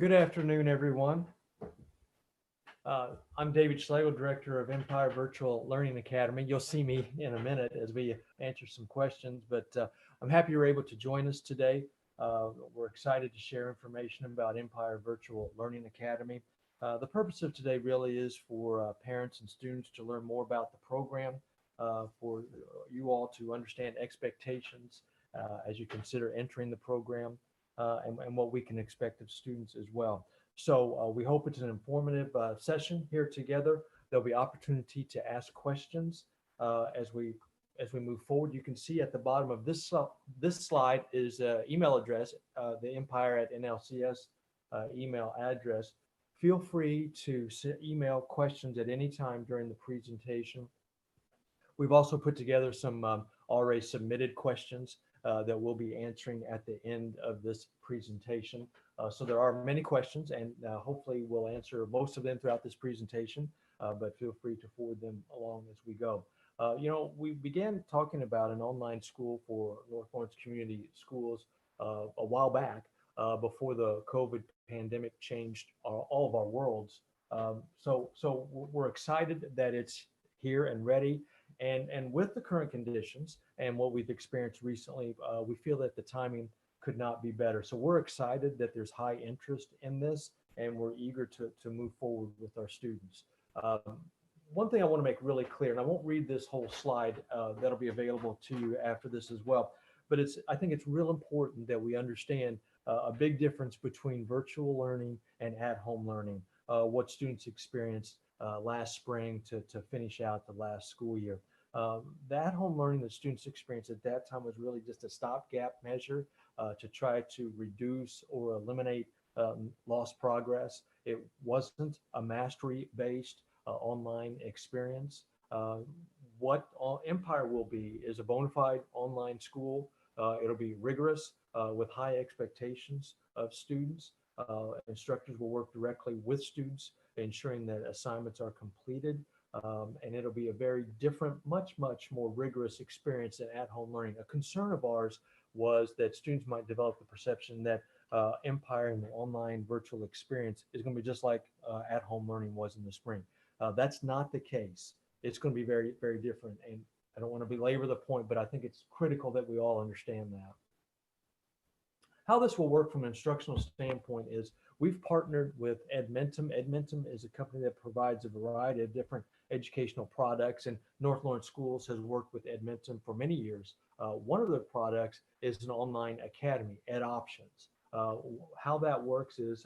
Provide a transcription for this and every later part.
Good afternoon, everyone. I'm David Schlegel, Director of Empire Virtual Learning Academy. You'll see me in a minute as we answer some questions, but I'm happy you're able to join us today. We're excited to share information about Empire Virtual Learning Academy. The purpose of today really is for parents and students to learn more about the program, for you all to understand expectations as you consider entering the program, and what we can expect of students as well. So we hope it's an informative session here together. There'll be opportunity to ask questions as we move forward. You can see at the bottom of this slide is an email address, the Empire at NLCS email address. Feel free to email questions at any time during the presentation. We've also put together some already submitted questions that we'll be answering at the end of this presentation. So there are many questions, and hopefully we'll answer most of them throughout this presentation, but feel free to forward them along as we go. We began talking about an online school for North Lawrence Community Schools a while back, before the COVID pandemic changed all of our worlds. So we're excited that it's here and ready. And with the current conditions and what we've experienced recently, we feel that the timing could not be better. So we're excited that there's high interest in this, and we're eager to move forward with our students. One thing I want to make really clear, and I won't read this whole slide, that'll be available to you after this as well, but I think it's real important that we understand a big difference between virtual learning and at-home learning, what students experienced last spring to finish out the last school year. The at-home learning that students experienced at that time was really just a stopgap measure to try to reduce or eliminate lost progress. It wasn't a mastery-based online experience. What Empire will be is a bona fide online school. It'll be rigorous with high expectations of students. Instructors will work directly with students, ensuring that assignments are completed. And it'll be a very different, much more rigorous experience than at-home learning. A concern of ours was that students might develop the perception that Empire and the online virtual experience is going to be just like at-home learning was in the spring. That's not the case. It's going to be very, very different. And I don't want to belabor the point, but I think it's critical that we all understand that. How this will work from an instructional standpoint is we've partnered with Edmentum. Edmentum is a company that provides a variety of different educational products, and North Lawrence Schools has worked with Edmentum for many years. One of the products is an online academy, Ed Options. How that works is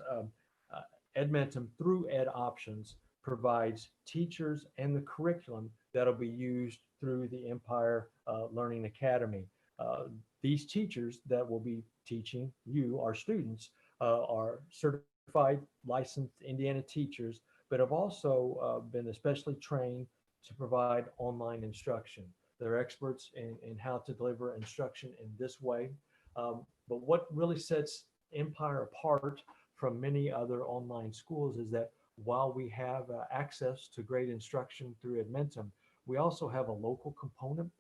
Edmentum through Ed Options provides teachers and the curriculum that'll be used through the Empire Learning Academy. These teachers that will be teaching you, our students, are certified licensed Indiana teachers, but have also been especially trained to provide online instruction. They're experts in how to deliver instruction in this way. But what really sets Empire apart from many other online schools is that while we have access to great instruction through Edmentum, we also have a local component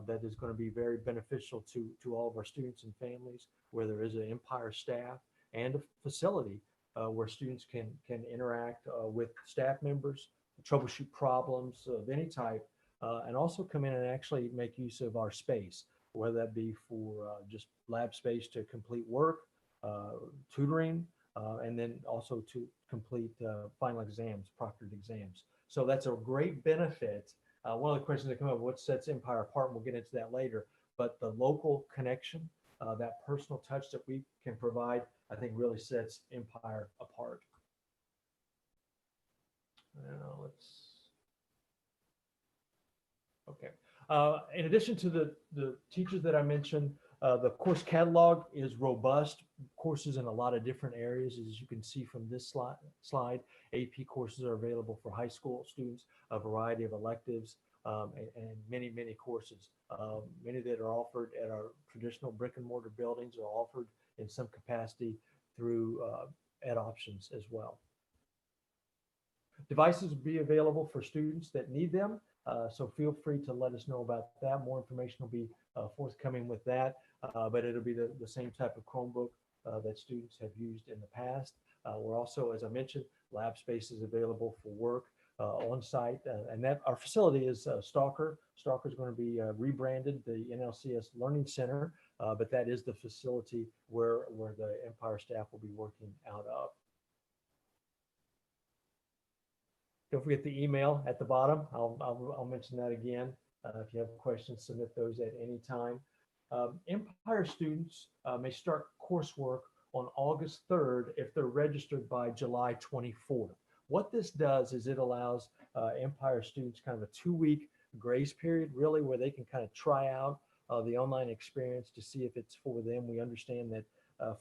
that is going to be very beneficial to all of our students and families, where there is an Empire staff and a facility where students can interact with staff members, troubleshoot problems of any type, and also come in and actually make use of our space, whether that be for just lab space to complete work, tutoring, and then also to complete final exams, proctored exams. So that's a great benefit. One of the questions that come up, what sets Empire apart, and we'll get into that later, but the local connection, that personal touch that we can provide, I think really sets Empire apart. Okay. In addition to the teachers that I mentioned, the course catalog is robust, courses in a lot of different areas. As you can see from this slide, AP courses are available for high school students, a variety of electives, and many courses. Many that are offered at our traditional brick and mortar buildings are offered in some capacity through Ed Options as well. Devices will be available for students that need them. So feel free to let us know about that. More information will be forthcoming with that, but it'll be the same type of Chromebook that students have used in the past. We're also, as I mentioned, lab space is available for work on site, and that our facility is Stalker. Stalker is going to be rebranded the NLCS Learning Center, but that is the facility where the Empire staff will be working out of. Don't forget the email at the bottom. I'll mention that again. If you have questions, submit those at any time. Empire students may start coursework on August 3rd if they're registered by July 24th. What this does is it allows Empire students kind of a 2-week grace period, really, where they can kind of try out the online experience to see if it's for them. We understand that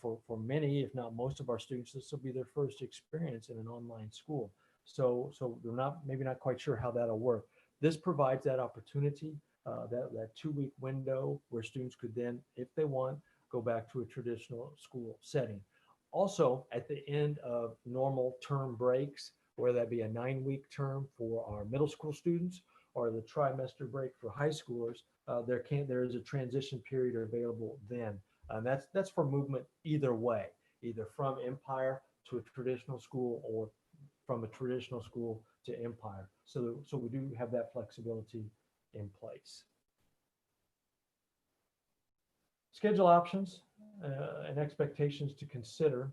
for many, if not most of our students, this will be their first experience in an online school. So they're maybe not quite sure how that'll work. This provides that opportunity, that 2-week window where students could then, if they want, go back to a traditional school setting. Also, at the end of normal term breaks, whether that be a 9-week term for our middle school students or the trimester break for high schoolers, there is a transition period available then. That's for movement either way, either from Empire to a traditional school or from a traditional school to Empire. So we do have that flexibility in place. Schedule options and expectations to consider.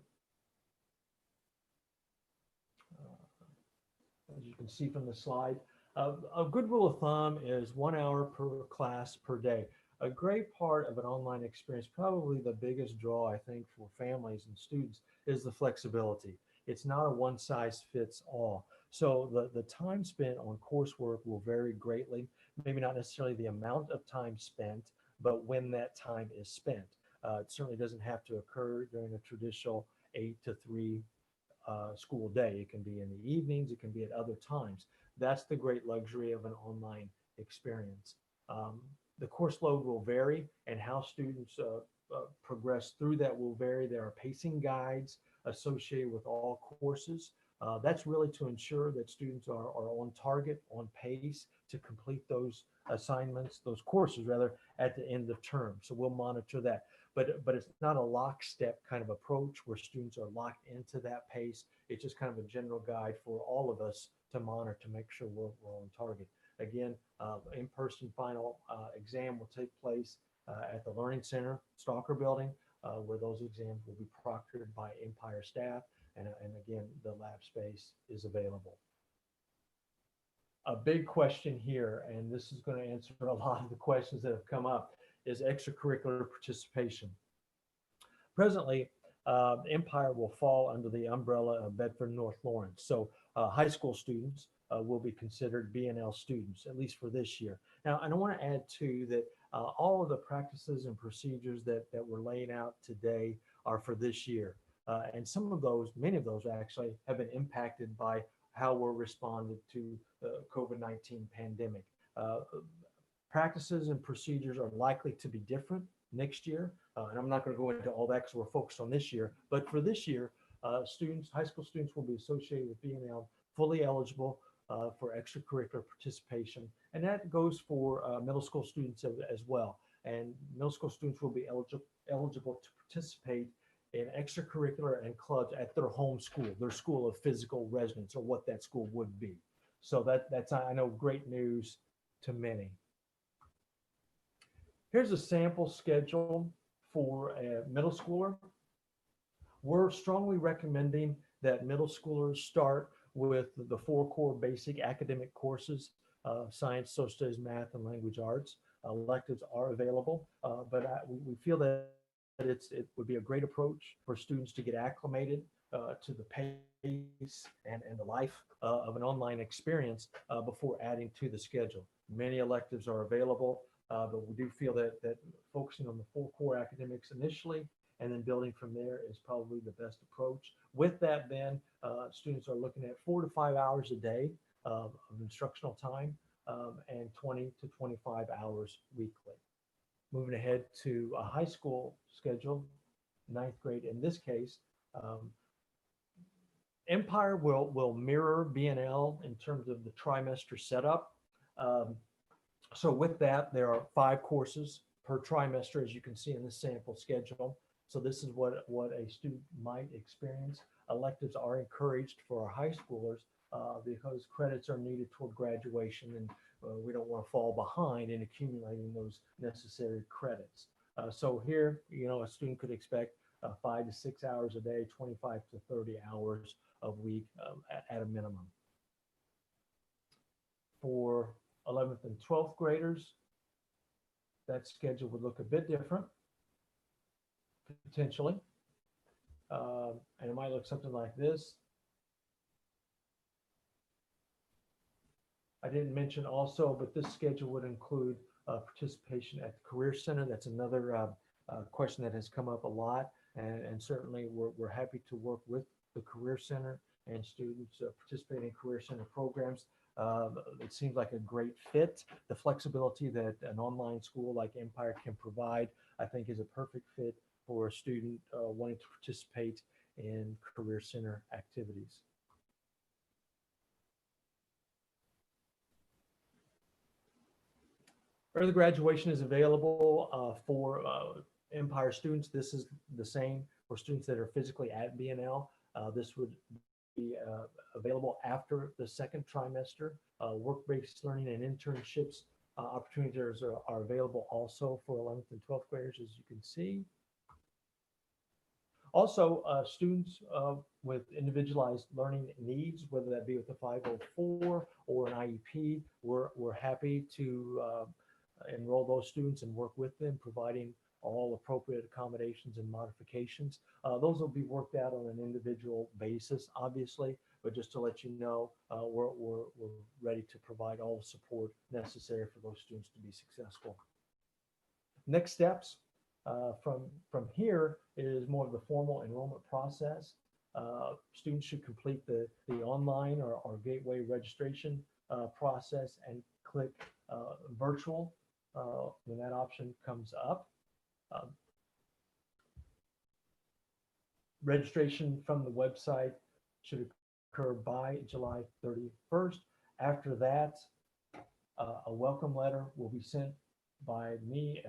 As you can see from the slide, a good rule of thumb is 1 hour per class per day. A great part of an online experience, probably the biggest draw, I think, for families and students, is the flexibility. It's not a one size fits all. So the time spent on coursework will vary greatly, maybe not necessarily the amount of time spent, but when that time is spent. It certainly doesn't have to occur during a traditional 8 to 3 school day. It can be in the evenings, it can be at other times. That's the great luxury of an online experience. The course load will vary, and how students progress through that will vary. There are pacing guides associated with all courses. That's really to ensure that students are on target, on pace to complete those assignments, those courses rather, at the end of term. So we'll monitor that. But it's not a lockstep kind of approach where students are locked into that pace. It's just kind of a general guide for all of us to monitor to make sure we're on target. Again, in-person final exam will take place at the Learning Center, Stalker Building, where those exams will be proctored by Empire staff. And again, the lab space is available. A big question here, and this is going to answer a lot of the questions that have come up, is extracurricular participation. Presently, Empire will fall under the umbrella of Bedford North Lawrence. So high school students will be considered B&L students, at least for this year. Now, and I want to add too that all of the practices and procedures that we're laying out today are for this year. And some of those, many of those actually have been impacted by how we're responded to the COVID-19 pandemic. Practices and procedures are likely to be different next year. And I'm not going to go into all that because we're focused on this year. But for this year, high school students will be associated with B&L, fully eligible for extracurricular participation. And that goes for middle school students as well. And middle school students will be eligible to participate in extracurricular and clubs at their home school, their school of physical residence, or what that school would be. So that's, I know, great news to many. Here's a sample schedule for a middle schooler. We're strongly recommending that middle schoolers start with the 4 core basic academic courses, science, social studies, math, and language arts. Electives are available, but we feel that it would be a great approach for students to get acclimated to the pace and the life of an online experience before adding to the schedule. Many electives are available, but we do feel that focusing on the 4 core academics initially and then building from there is probably the best approach. With that, then students are looking at 4 to 5 hours a day of instructional time and 20 to 25 hours weekly. Moving ahead to a high school schedule, 9th grade in this case, Empire will mirror B&L in terms of the trimester setup. So with that, there are 5 courses per trimester, as you can see in the sample schedule. So this is what a student might experience. electives are encouraged for our high schoolers because credits are needed toward graduation, and we don't want to fall behind in accumulating those necessary credits. So here, a student could expect 5 to 6 hours a day, 25 to 30 hours a week at a minimum. For 11th and 12th graders, that schedule would look a bit different, potentially. And it might look something like this. I didn't mention also, but this schedule would include participation at the Career Center. That's another question that has come up a lot. And certainly we're happy to work with the Career Center and students participating in Career Center programs. It seems like a great fit. The flexibility that an online school like Empire can provide, I think, is a perfect fit for a student wanting to participate in Career Center activities. Early graduation is available for Empire students. This is the same for students that are physically at BNL. This would be available after the second trimester. Work-based learning and internships opportunities are available also for 11th and 12th graders, as you can see. Also, students with individualized learning needs, whether that be with the 504 or an IEP, we're happy to enroll those students and work with them, providing all appropriate accommodations and modifications. Those will be worked out on an individual basis, obviously, but just to let you know, we're ready to provide all the support necessary for those students to be successful. Next steps from here is more of the formal enrollment process. Students should complete the online or gateway registration process and click virtual when that option comes up. Registration from the website should occur by July 31st. After that, a welcome letter will be sent by me,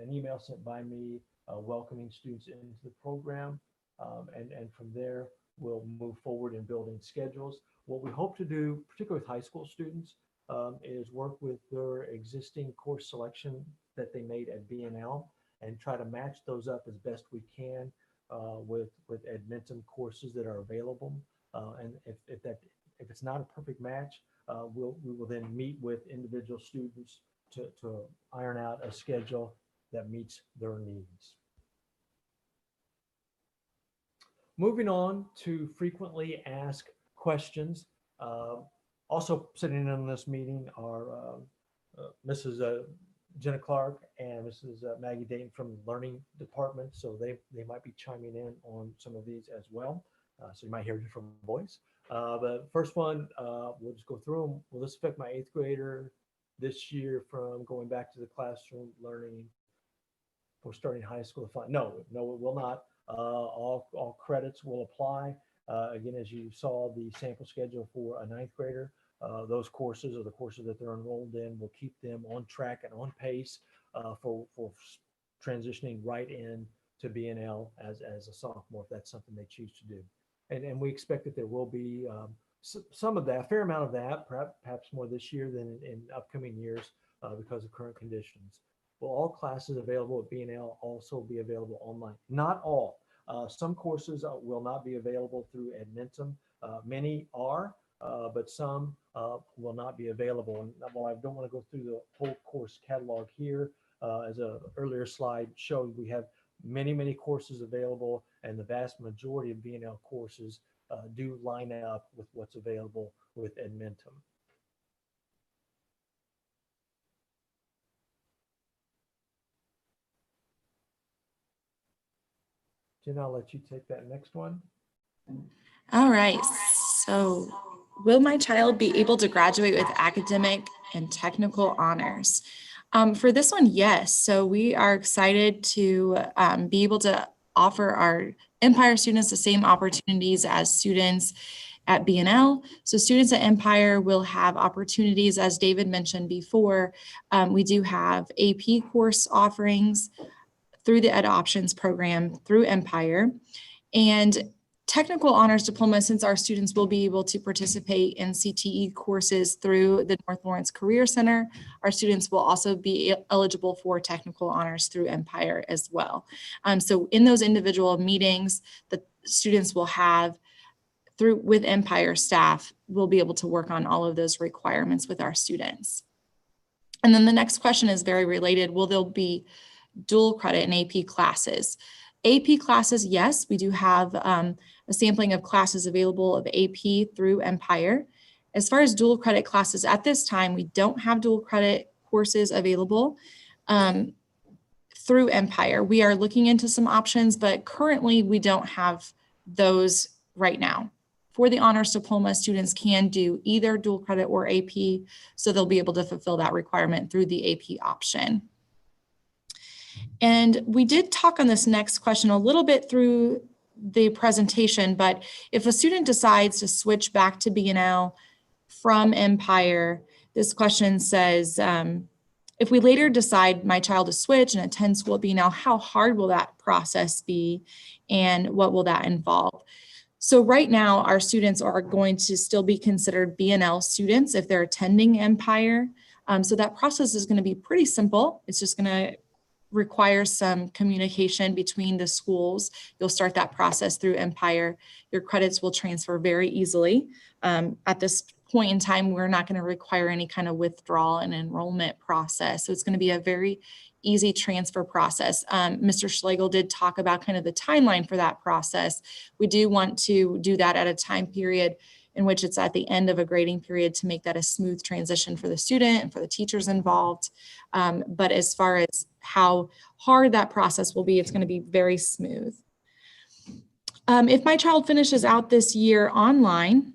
an email sent by me welcoming students into the program. And from there, we'll move forward in building schedules. What we hope to do, particularly with high school students, is work with their existing course selection that they made at BNL and try to match those up as best we can with Edmentum courses that are available. And if it's not a perfect match, we will then meet with individual students to iron out a schedule that meets their needs. Moving on to frequently asked questions. Also sitting in on this meeting are Mrs. Jenna Clark and Mrs. Maggie Dayton from the Learning Department. So they might be chiming in on some of these as well. So you might hear different voice. But first one, we'll just go through them. Will this affect my 8th grader this year from going back to the classroom learning for starting high school? No, it will not. All credits will apply. Again, as you saw the sample schedule for a 9th grader, those courses or the courses that they're enrolled in will keep them on track and on pace for transitioning right in to BNL as a sophomore, if that's something they choose to do. And we expect that there will be some of that, a fair amount of that, perhaps more this year than in upcoming years because of current conditions. Will all classes available at BNL also be available online? Not all. Some courses will not be available through Edmentum. Many are, but some will not be available. And while I don't want to go through the whole course catalog here, as an earlier slide showed, we have many courses available, and the vast majority of BNL courses do line up with what's available with Edmentum. Jen, I'll let you take that next one. All right, so will my child be able to graduate with academic and technical honors? For this one, yes. So we are excited to be able to offer our Empire students the same opportunities as students at BNL. So students at Empire will have opportunities, as David mentioned before. We do have AP course offerings through the Ed Options program through Empire. And technical honors diploma, since our students will be able to participate in CTE courses through the North Lawrence Career Center, our students will also be eligible for technical honors through Empire as well. So in those individual meetings that students will have with Empire staff, we'll be able to work on all of those requirements with our students. And then the next question is very related. Will there be dual credit and AP classes? AP classes, yes, we do have a sampling of classes available of AP through Empire. As far as dual credit classes, at this time, we don't have dual credit courses available through Empire. We are looking into some options, but currently we don't have those right now. For the honors diploma, students can do either dual credit or AP, so they'll be able to fulfill that requirement through the AP option. And we did talk on this next question a little bit through the presentation, but if a student decides to switch back to B&L from Empire, this question says, if we later decide my child to switch and attend school at B&L, how hard will that process be and what will that involve? So right now, our students are going to still be considered B&L students if they're attending Empire. So that process is going to be pretty simple. It's just going to require some communication between the schools. You'll start that process through Empire. Your credits will transfer very easily. At this point in time, we're not going to require any kind of withdrawal and enrollment process. So it's going to be a very easy transfer process. Mr. Schlegel did talk about kind of the timeline for that process. We do want to do that at a time period in which it's at the end of a grading period to make that a smooth transition for the student and for the teachers involved. But as far as how hard that process will be, it's going to be very smooth. If my child finishes out this year online,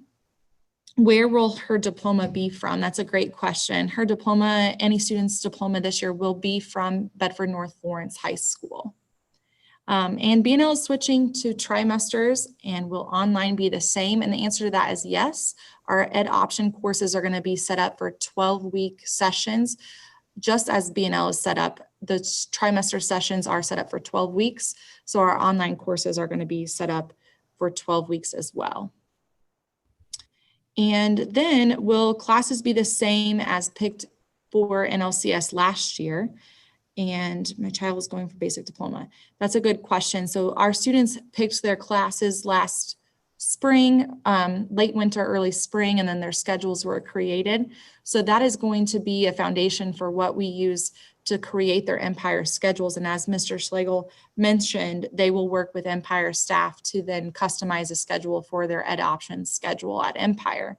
where will her diploma be from? That's a great question. Her diploma, any student's diploma this year will be from Bedford North Lawrence High School. And B&L is switching to trimesters, and will online be the same? And the answer to that is yes. Our ed option courses are going to be set up for 12-week sessions, just as B&L is set up. The trimester sessions are set up for 12 weeks. So our online courses are going to be set up for 12 weeks as well. And then will classes be the same as picked for NLCS last year? And my child is going for basic diploma. That's a good question. So our students picked their classes last spring, late winter, early spring, and then their schedules were created. So that is going to be a foundation for what we use to create their Empire schedules. And as Mr. Schlegel mentioned, they will work with Empire staff to then customize a schedule for their ed options schedule at Empire.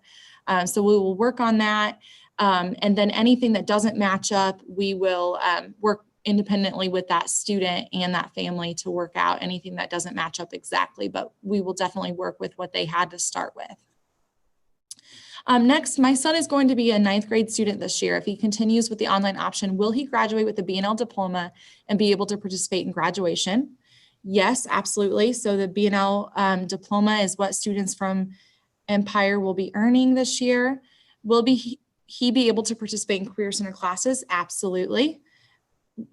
So we will work on that. And then anything that doesn't match up, we will work independently with that student and that family to work out anything that doesn't match up exactly, but we will definitely work with what they had to start with. Next, my son is going to be a 9th grade student this year. If he continues with the online option, will he graduate with a B&L diploma and be able to participate in graduation? Yes, absolutely. So the B&L diploma is what students from Empire will be earning this year. Will he be able to participate in Career Center classes? Absolutely.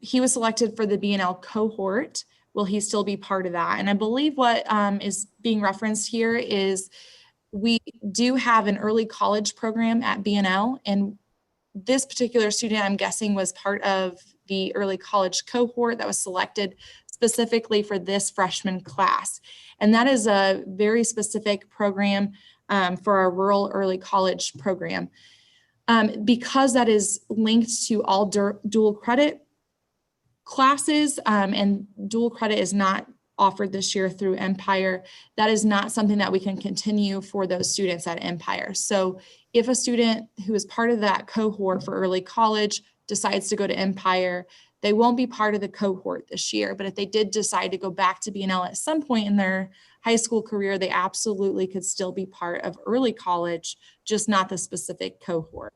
He was selected for the B&L cohort. Will he still be part of that? And I believe what is being referenced here is we do have an early college program at B&L, and this particular student, I'm guessing, was part of the early college cohort that was selected specifically for this freshman class. And that is a very specific program for our rural early college program. Because that is linked to all dual credit classes, and dual credit is not offered this year through Empire, that is not something that we can continue for those students at Empire. So if a student who is part of that cohort for early college decides to go to Empire, they won't be part of the cohort this year. But if they did decide to go back to B&L at some point in their high school career, they absolutely could still be part of early college, just not the specific cohort.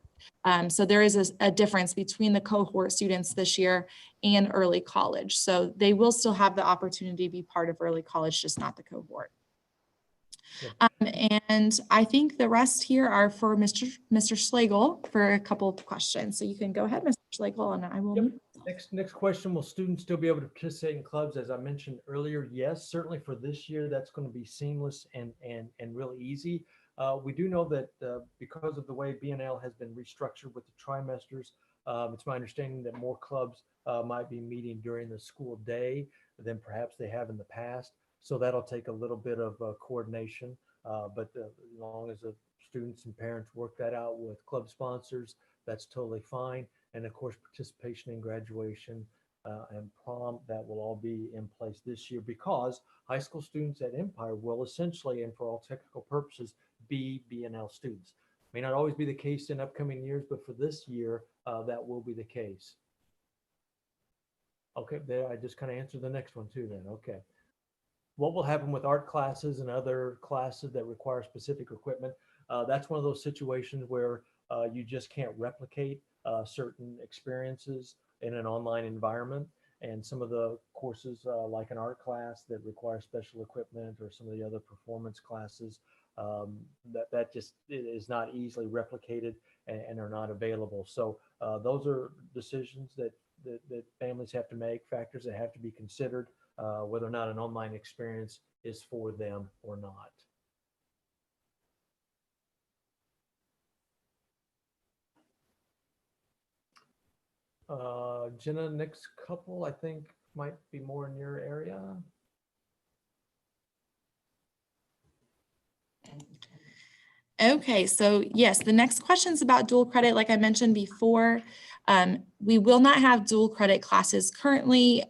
So there is a difference between the cohort students this year and early college. So they will still have the opportunity to be part of early college, just not the cohort. And I think the rest here are for Mr. Schlegel for a couple of questions. So you can go ahead, Mr. Schlegel, and I will. Yep. Next question, will students still be able to participate in clubs? As I mentioned earlier, yes, certainly for this year, that's going to be seamless and really easy. We do know that because of the way BNL has been restructured with the trimesters, it's my understanding that more clubs might be meeting during the school day than perhaps they have in the past. So that'll take a little bit of coordination, but as long as the students and parents work that out with club sponsors, that's totally fine. And of course, participation in graduation and prom, that will all be in place this year because high school students at Empire will essentially, and for all technical purposes, be BNL students. May not always be the case in upcoming years, but for this year, that will be the case. Okay, there, I just kind of answered the next one too then. Okay. What will happen with art classes and other classes that require specific equipment? That's one of those situations where you just can't replicate certain experiences in an online environment. And some of the courses, like an art class that require special equipment, or some of the other performance classes, that just is not easily replicated and are not available. So those are decisions that families have to make, factors that have to be considered, whether or not an online experience is for them or not. Jenna, next couple, I think might be more in your area. Okay, so yes, the next question is about dual credit. Like I mentioned before, we will not have dual credit classes currently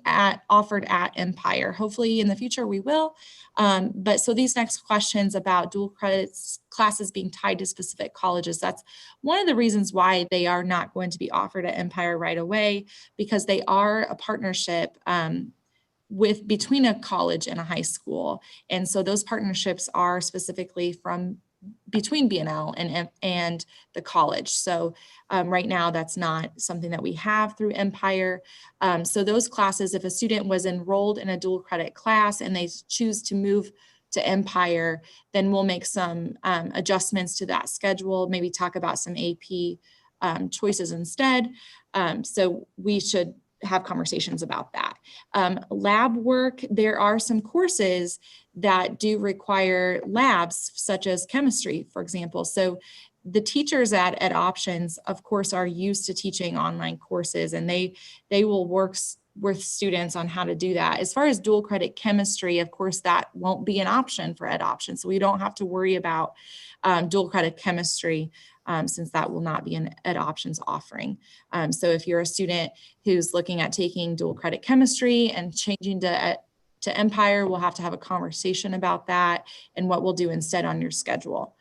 offered at Empire. Hopefully in the future we will. But so these next questions about dual credits classes being tied to specific colleges, that's one of the reasons why they are not going to be offered at Empire right away, because they are a partnership between a college and a high school. And so those partnerships are specifically between BNL and the college. So right now, that's not something that we have through Empire. So those classes, if a student was enrolled in a dual credit class and they choose to move to Empire, then we'll make some adjustments to that schedule, maybe talk about some AP choices instead. So we should have conversations about that. Lab work, there are some courses that do require labs, such as chemistry, for example. So the teachers at Options, of course, are used to teaching online courses, and they will work with students on how to do that. As far as dual credit chemistry, of course, that won't be an option for Options. So we don't have to worry about dual credit chemistry, since that will not be an Options offering. So if you're a student who's looking at taking dual credit chemistry and changing to Empire, we'll have to have a conversation about that and what we'll do instead on your schedule.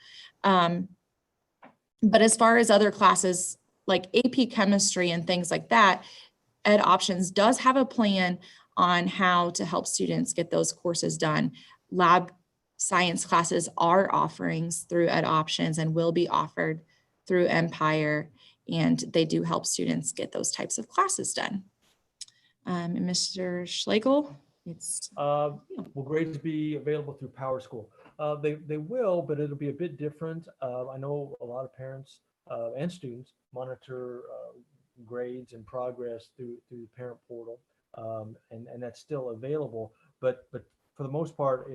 But as far as other classes like AP chemistry and things like that, Options does have a plan on how to help students get those courses done. Lab science classes are offerings through Options and will be offered through Empire, and they do help students get those types of classes done. And Mr. Schlegel, will grades be available through PowerSchool? They will, but it'll be a bit different. I know a lot of parents and students monitor grades and progress through the parent portal, and that's still available. But for the most part,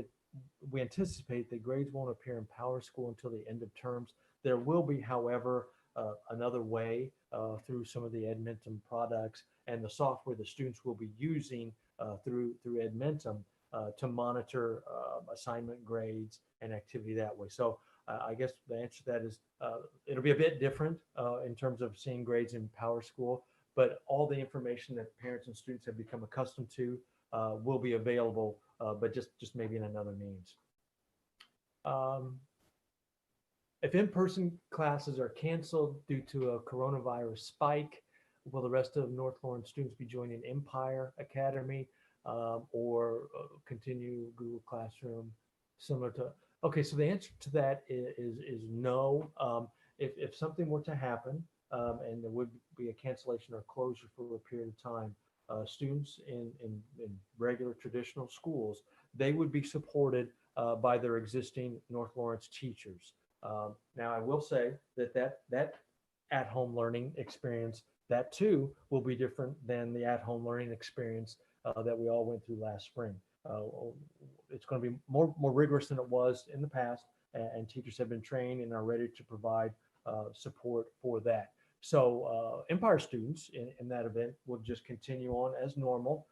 we anticipate that grades won't appear in PowerSchool until the end of terms. There will be, however, another way through some of the Edmentum products and the software the students will be using through Edmentum to monitor assignment grades and activity that way. So I guess the answer to that is it'll be a bit different in terms of seeing grades in PowerSchool, but all the information that parents and students have become accustomed to will be available, but just maybe in another means. If in-person classes are canceled due to a coronavirus spike, will the rest of North Lawrence students be joining Empire Academy or continue Google Classroom similar to? Okay, so the answer to that is no. If something were to happen and there would be a cancellation or closure for a period of time, students in regular traditional schools, they would be supported by their existing North Lawrence teachers. Now, I will say that at-home learning experience that too will be different than the at-home learning experience that we all went through last spring. It's going to be more rigorous than it was in the past, and teachers have been trained and are ready to provide support for that. So Empire students in that event will just continue on as normal,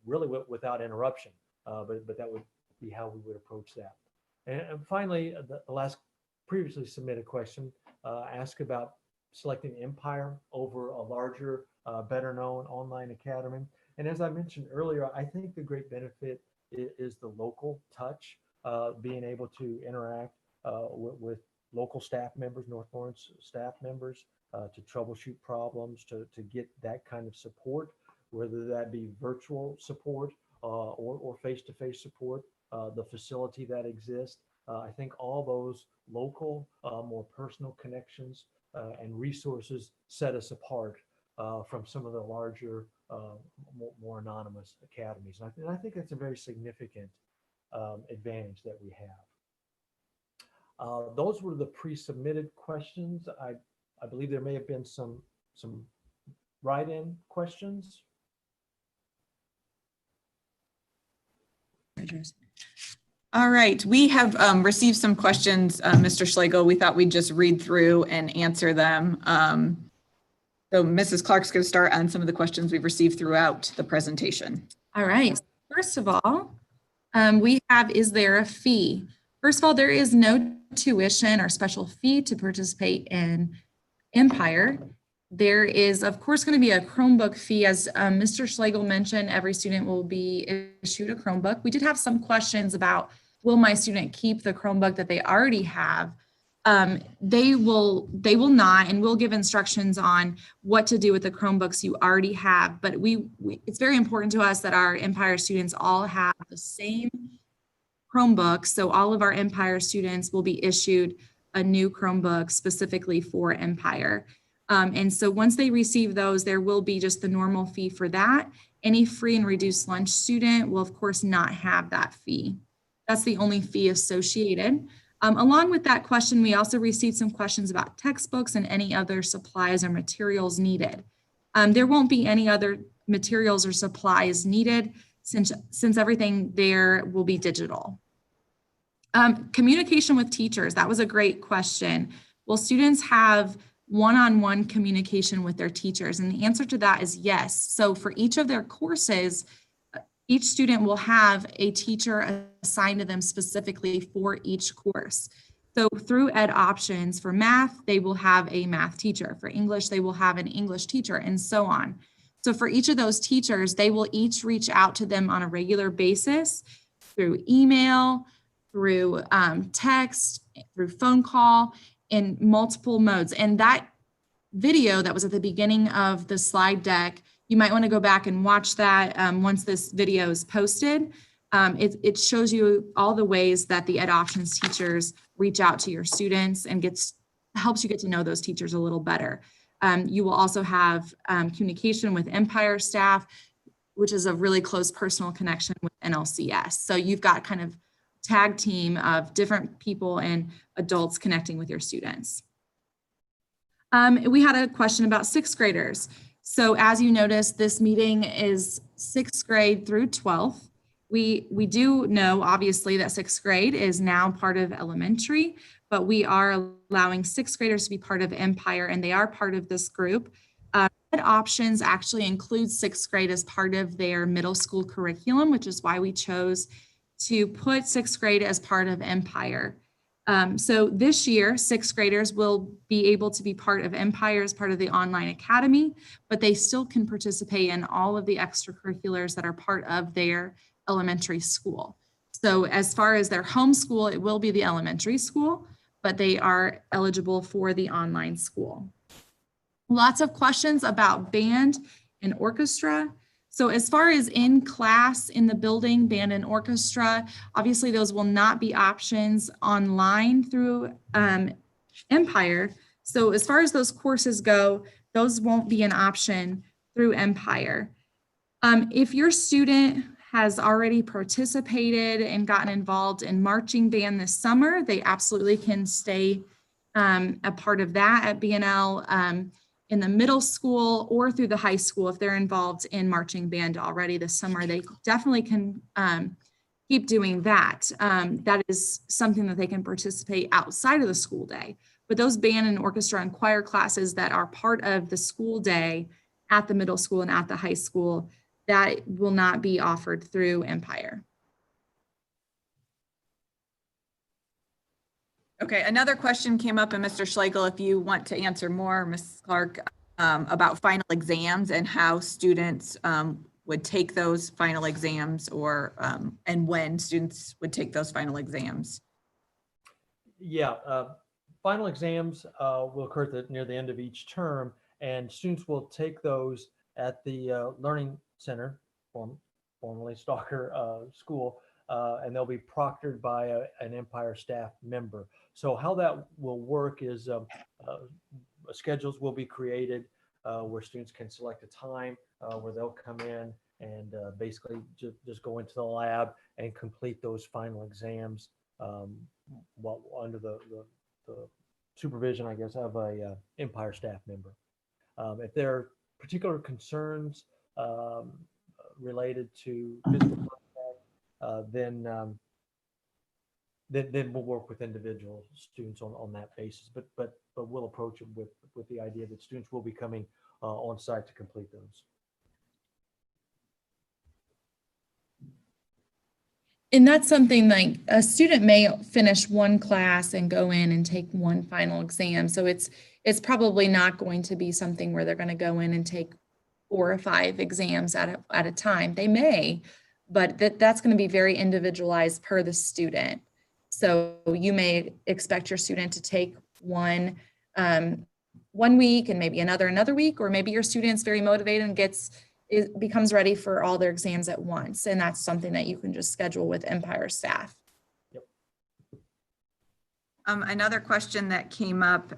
really without interruption. But that would be how we would approach that. And finally, the last previously submitted question asked about selecting Empire over a larger, better known online academy. And as I mentioned earlier, I think the great benefit is the local touch, being able to interact with local staff members, North Lawrence staff members, to troubleshoot problems, to get that kind of support, whether that be virtual support or face-to-face support, the facility that exists. I think all those local, more personal connections and resources set us apart from some of the larger, more anonymous academies. And I think that's a very significant advantage that we have. Those were the pre-submitted questions. I believe there may have been some write-in questions. All right, we have received some questions, Mr. Schlegel. We thought we'd just read through and answer them. So Mrs. Clark's going to start on some of the questions we've received throughout the presentation. All right. First of all, we have, is there a fee? First of all, there is no tuition or special fee to participate in Empire. There is, of course, going to be a Chromebook fee. As Mr. Schlegel mentioned, every student will be issued a Chromebook. We did have some questions about, will my student keep the Chromebook that they already have? They will not, and we'll give instructions on what to do with the Chromebooks you already have. But it's very important to us that our Empire students all have the same Chromebook. So all of our Empire students will be issued a new Chromebook specifically for Empire. And so once they receive those, there will be just the normal fee for that. Any free and reduced lunch student will, of course, not have that fee. That's the only fee associated. Along with that question, we also received some questions about textbooks and any other supplies or materials needed. There won't be any other materials or supplies needed since everything there will be digital. Communication with teachers, that was a great question. Will students have one-on-one communication with their teachers? And the answer to that is yes. So for each of their courses, each student will have a teacher assigned to them specifically for each course. So through Ed Options, for math, they will have a math teacher. For English, they will have an English teacher, and so on. So for each of those teachers, they will each reach out to them on a regular basis through email, through text, through phone call, in multiple modes. And that video that was at the beginning of the slide deck, you might want to go back and watch that once this video is posted. It shows you all the ways that the Ed Options teachers reach out to your students and helps you get to know those teachers a little better. You will also have communication with Empire staff, which is a really close personal connection with NLCS. So you've got kind of tag team of different people and adults connecting with your students. We had a question about sixth graders. So as you notice, this meeting is sixth grade through 12th. We do know, obviously, that sixth grade is now part of elementary, but we are allowing sixth graders to be part of Empire, and they are part of this group. Ed Options actually includes sixth grade as part of their middle school curriculum, which is why we chose to put sixth grade as part of Empire. So this year, sixth graders will be able to be part of Empire as part of the online academy, but they still can participate in all of the extracurriculars that are part of their elementary school. So as far as their home school, it will be the elementary school, but they are eligible for the online school. Lots of questions about band and orchestra. So as far as in class, in the building, band and orchestra, obviously those will not be options online through Empire. So as far as those courses go, those won't be an option through Empire. If your student has already participated and gotten involved in marching band this summer, they absolutely can stay a part of that at BNL. in the middle school or through the high school, if they're involved in marching band already this summer, they definitely can keep doing that. That is something that they can participate outside of the school day. But those band and orchestra and choir classes that are part of the school day at the middle school and at the high school, that will not be offered through Empire. Okay, another question came up, and Mr. Schlegel, if you want to answer more, Ms. Clark, about final exams and how students would take those final exams, or and when students would take those final exams. Yeah, final exams will occur near the end of each term, and students will take those at the Learning Center, formerly Stalker School, and they'll be proctored by an Empire staff member. So how that will work is schedules will be created where students can select a time where they'll come in and basically just go into the lab and complete those final exams while under the supervision, I guess, of a Empire staff member. If there are particular concerns related to physical contact, then we'll work with individual students on that basis. But we'll approach it with the idea that students will be coming on site to complete those. And that's something like a student may finish one class and go in and take one final exam. So it's probably not going to be something where they're going to go in and take 4 or 5 exams at a time. They may, but that's going to be very individualized per the student. So you may expect your student to take one week and maybe another week, or maybe your student's very motivated and becomes ready for all their exams at once. And that's something that you can just schedule with Empire staff. Yep. Another question that came up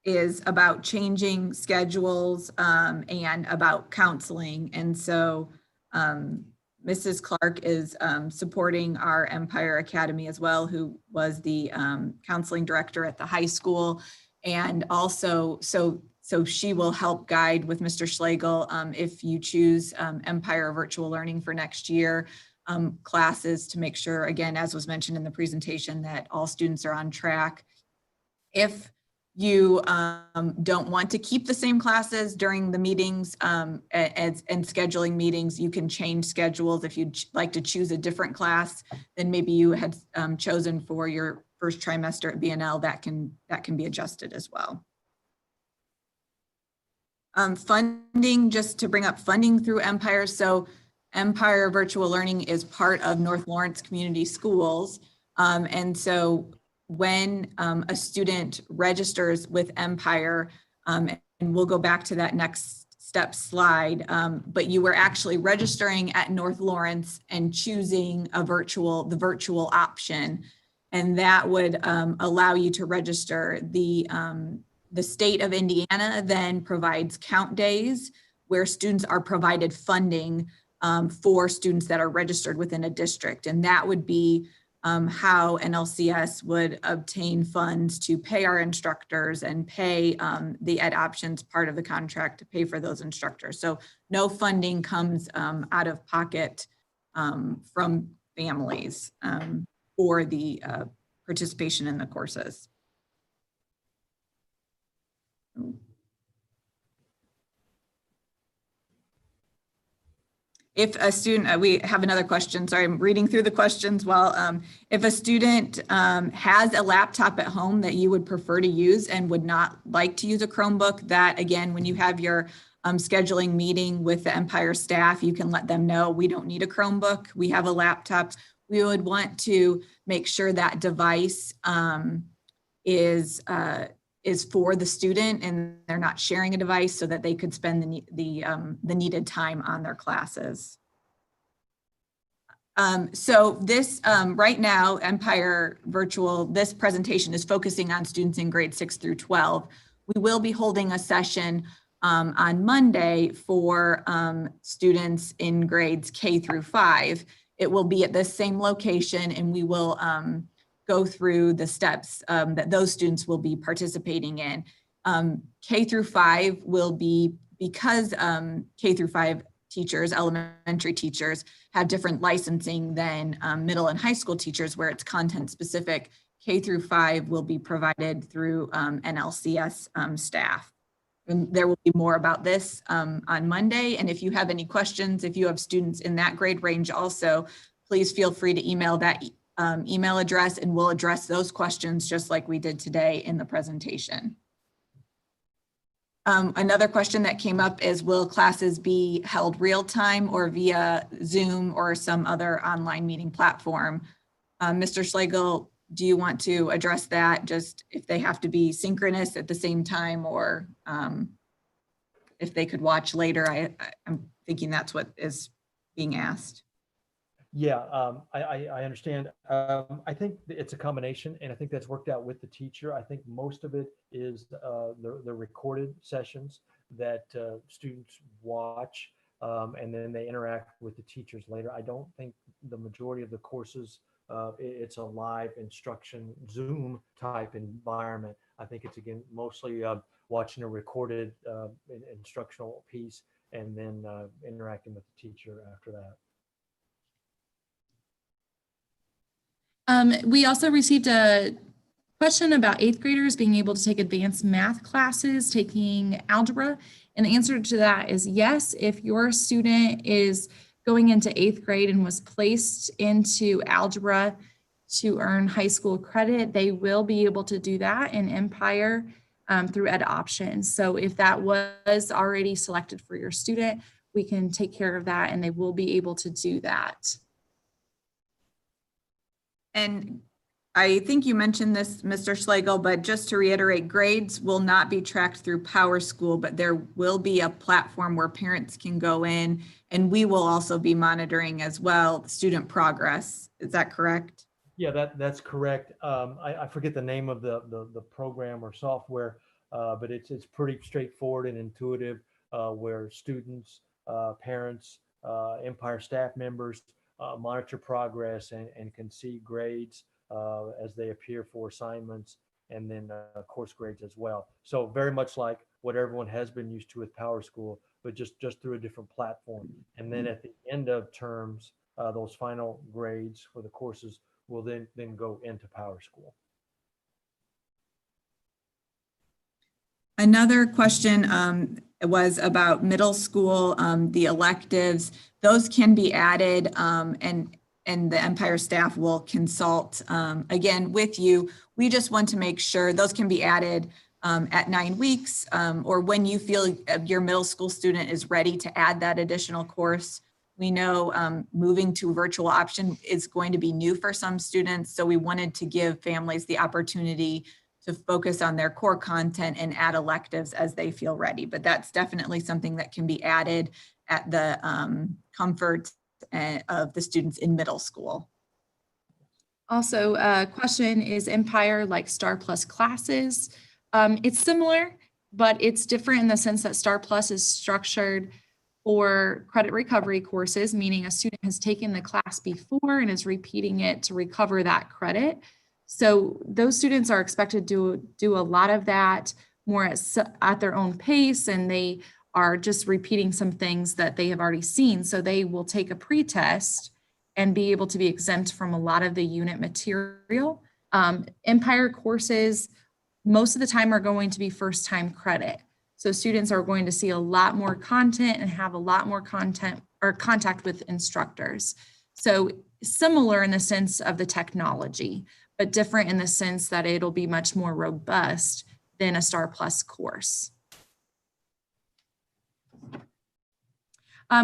is about changing schedules and about counseling. And so Mrs. Clark is supporting our Empire Academy as well, who was the counseling director at the high school. And also, so she will help guide with Mr. Schlegel if you choose Empire Virtual Learning for next year, classes to make sure, again, as was mentioned in the presentation, that all students are on track. If you don't want to keep the same classes during the meetings and scheduling meetings, you can change schedules. If you'd like to choose a different class than maybe you had chosen for your first trimester at BNL, that can be adjusted as well. Funding, just to bring up funding through Empire. So Empire Virtual Learning is part of North Lawrence Community Schools. And so when a student registers with Empire, and we'll go back to that next step slide, but you were actually registering at North Lawrence and choosing the virtual option. And that would allow you to register. The state of Indiana then provides count days where students are provided funding for students that are registered within a district. And that would be how NLCS would obtain funds to pay our instructors and pay the Ed Options part of the contract to pay for those instructors. So no funding comes out of pocket from families for the participation in the courses. If a student, we have another question, sorry, I'm reading through the questions. Well, if a student has a laptop at home that you would prefer to use and would not like to use a Chromebook, that again, when you have your scheduling meeting with the Empire staff, you can let them know we don't need a Chromebook, we have a laptop. We would want to make sure that device is for the student and they're not sharing a device, so that they could spend the needed time on their classes. So this right now, Empire Virtual, this presentation is focusing on students in grades 6 through 12. We will be holding a session on Monday for students in grades K through 5. It will be at the same location, and we will go through the steps that those students will be participating in. K through 5 will be, because K through 5 teachers, elementary teachers, have different licensing than middle and high school teachers where it's content specific. K through 5 will be provided through NLCS staff. And there will be more about this on Monday. And if you have any questions, if you have students in that grade range also, please feel free to email that email address and we'll address those questions just like we did today in the presentation. Another question that came up is, will classes be held real time or via Zoom or some other online meeting platform? Mr. Schlegel, do you want to address that? Just if they have to be synchronous at the same time, or if they could watch later? I'm thinking that's what is being asked. Yeah, I understand. I think it's a combination, and I think that's worked out with the teacher. I think most of it is the recorded sessions that students watch, and then they interact with the teachers later. I don't think the majority of the courses, it's a live instruction Zoom type environment. I think it's, again, mostly watching a recorded instructional piece and then interacting with the teacher after that. We also received a question about 8th graders being able to take advanced math classes, taking algebra. And the answer to that is yes. If your student is going into 8th grade and was placed into algebra to earn high school credit, they will be able to do that in Empire through Ed Options. So if that was already selected for your student, we can take care of that and they will be able to do that. And I think you mentioned this, Mr. Schlegel, but just to reiterate, grades will not be tracked through PowerSchool, but there will be a platform where parents can go in, and we will also be monitoring as well student progress. Is that correct? Yeah, that's correct. I forget the name of the program or software, but it's pretty straightforward and intuitive, where students, parents, Empire staff members monitor progress and can see grades as they appear for assignments, and then course grades as well. So very much like what everyone has been used to with PowerSchool, but just through a different platform. And then at the end of terms, those final grades for the courses will then go into PowerSchool. Another question was about middle school, the electives. Those can be added, and the Empire staff will consult again with you. We just want to make sure those can be added at 9 weeks, or when you feel your middle school student is ready to add that additional course. We know moving to a virtual option is going to be new for some students, so we wanted to give families the opportunity to focus on their core content and add electives as they feel ready. But that's definitely something that can be added at the comfort of the students in middle school. Also, a question, is Empire like Star Plus classes? It's similar, but it's different in the sense that Star Plus is structured for credit recovery courses, meaning a student has taken the class before and is repeating it to recover that credit. So those students are expected to do a lot of that more at their own pace, and they are just repeating some things that they have already seen. So they will take a pretest and be able to be exempt from a lot of the unit material. Empire courses, most of the time, are going to be first-time credit. So students are going to see a lot more content and have a lot more content or contact with instructors. So similar in the sense of the technology, but different in the sense that it'll be much more robust than a Star Plus course.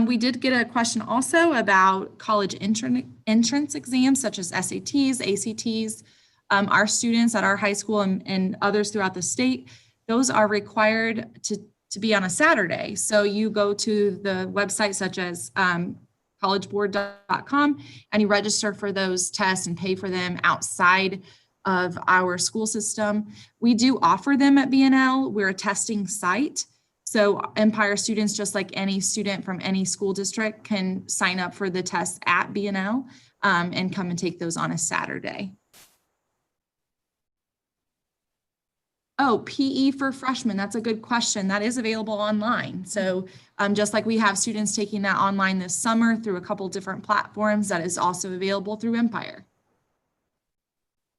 We did get a question also about college entrance exams such as SATs, ACTs. Our students at our high school and others throughout the state, those are required to be on a Saturday. So you go to the website such as collegeboard.com and you register for those tests and pay for them outside of our school system. We do offer them at BNL. We're a testing site. So Empire students, just like any student from any school district, can sign up for the tests at BNL and come and take those on a Saturday. Oh, PE for freshmen. That's a good question. That is available online. So just like we have students taking that online this summer through a couple different platforms, that is also available through Empire.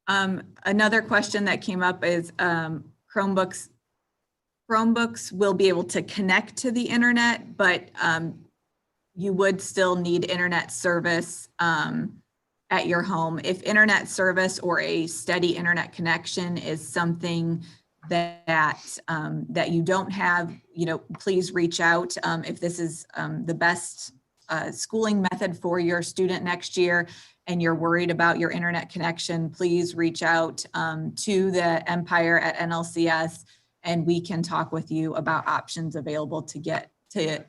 Another question that came up is Chromebooks will be able to connect to the internet, but you would still need internet service at your home. If internet service or a steady internet connection is something that you don't have, please reach out. If this is the best schooling method for your student next year and you're worried about your internet connection, please reach out to the Empire at NLCS, and we can talk with you about options available to get to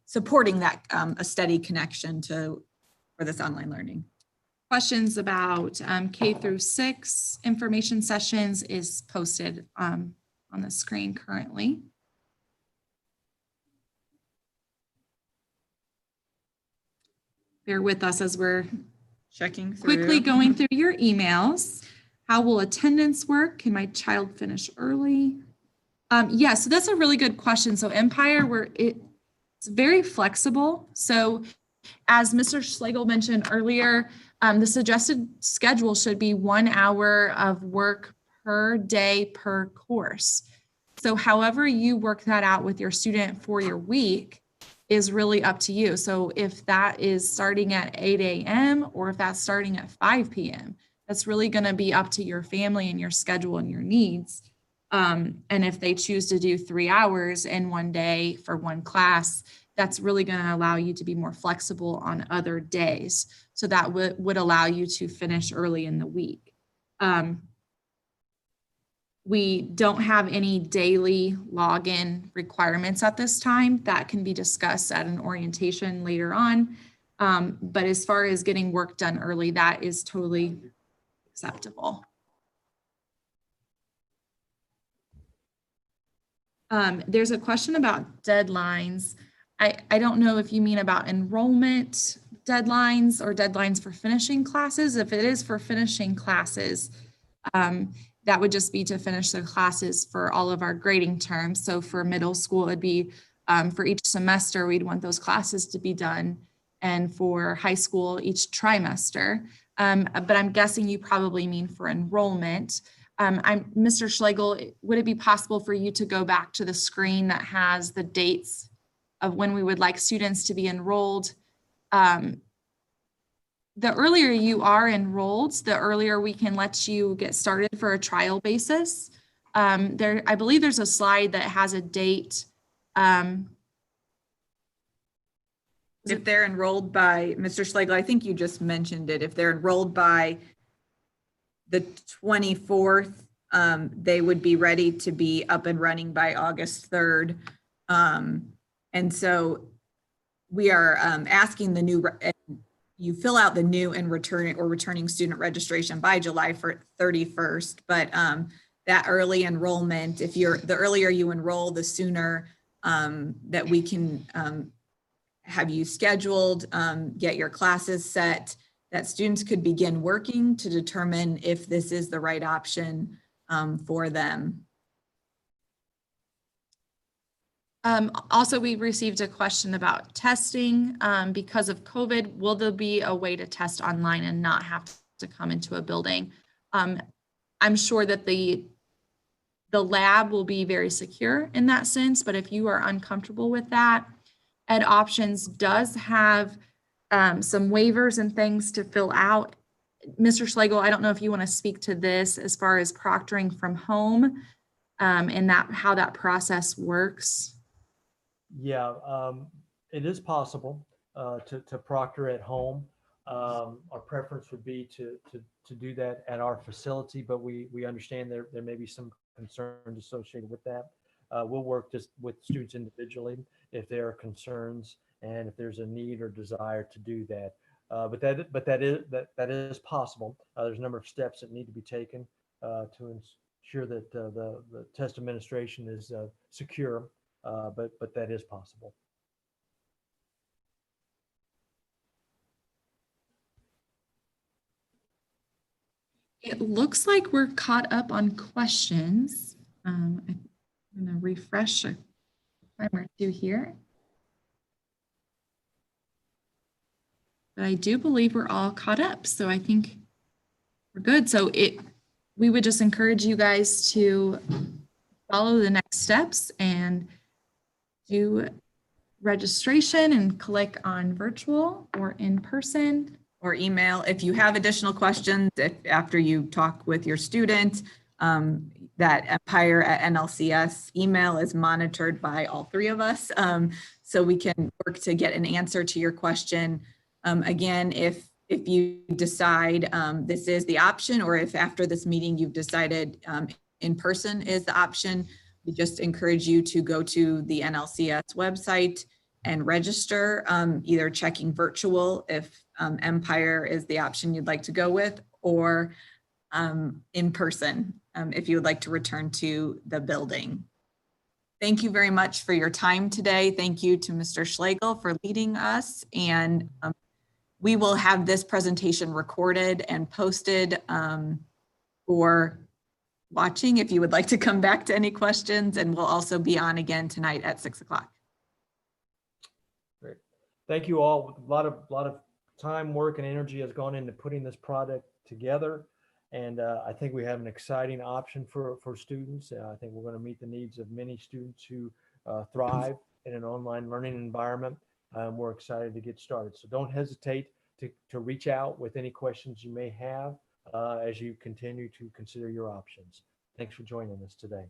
supporting that a steady connection for this online learning. Questions about K through 6 information sessions is posted on the screen currently. Bear with us as we're Checking through. quickly going through your emails. How will attendance work? Can my child finish early? Yeah, so that's a really good question. So Empire, it's very flexible. So as Mr. Schlegel mentioned earlier, the suggested schedule should be 1 hour of work per day per course. So however you work that out with your student for your week is really up to you. So if that is starting at 8 a.m. or if that's starting at 5 p.m., that's really going to be up to your family and your schedule and your needs. And if they choose to do 3 hours in one day for one class, that's really going to allow you to be more flexible on other days. So that would allow you to finish early in the week. We don't have any daily login requirements at this time. That can be discussed at an orientation later on. But as far as getting work done early, that is totally acceptable. There's a question about deadlines. I don't know if you mean about enrollment deadlines or deadlines for finishing classes. If it is for finishing classes, that would just be to finish the classes for all of our grading terms. So for middle school, it'd be for each semester, we'd want those classes to be done. And for high school, each trimester. But I'm guessing you probably mean for enrollment. Mr. Schlegel, would it be possible for you to go back to the screen that has the dates of when we would like students to be enrolled? The earlier you are enrolled, the earlier we can let you get started for a trial basis. I believe there's a slide that has a date. If they're enrolled by, Mr. Schlegel, I think you just mentioned it. If they're enrolled by the 24th, they would be ready to be up and running by August 3rd. And so we are asking you fill out the new and returning student registration by July 31st. But that early enrollment, the earlier you enroll, the sooner that we can have you scheduled, get your classes set, that students could begin working to determine if this is the right option for them. Also, we received a question about testing. Because of COVID, will there be a way to test online and not have to come into a building? I'm sure that the lab will be very secure in that sense, but if you are uncomfortable with that, Ed Options does have some waivers and things to fill out. Mr. Schlegel, I don't know if you want to speak to this as far as proctoring from home and how that process works. Yeah, it is possible to proctor at home. Our preference would be to do that at our facility, but we understand there may be some concerns associated with that. We'll work just with students individually if there are concerns and if there's a need or desire to do that. But that is possible. There's a number of steps that need to be taken to ensure that the test administration is secure. But that is possible. It looks like we're caught up on questions. I'm going to refresh a time or two here. But I do believe we're all caught up. So I think we're good. So we would just encourage you guys to follow the next steps and do registration and click on virtual or in person. Or email. If you have additional questions, after you talk with your student, that empire@nlcs email is monitored by all three of us. So we can work to get an answer to your question. Again, if you decide this is the option, or if after this meeting you've decided in person is the option, we just encourage you to go to the NLCS website and register, either checking virtual if Empire is the option you'd like to go with, or in person if you would like to return to the building. Thank you very much for your time today. Thank you to Mr. Schlegel for leading us. And we will have this presentation recorded and posted for watching if you would like to come back to any questions, and we'll also be on again tonight at 6 o'clock. Great. Thank you all. A lot of time, work, and energy has gone into putting this product together. And I think we have an exciting option for students. I think we're going to meet the needs of many students who thrive in an online learning environment. We're excited to get started. So don't hesitate to reach out with any questions you may have as you continue to consider your options. Thanks for joining us today.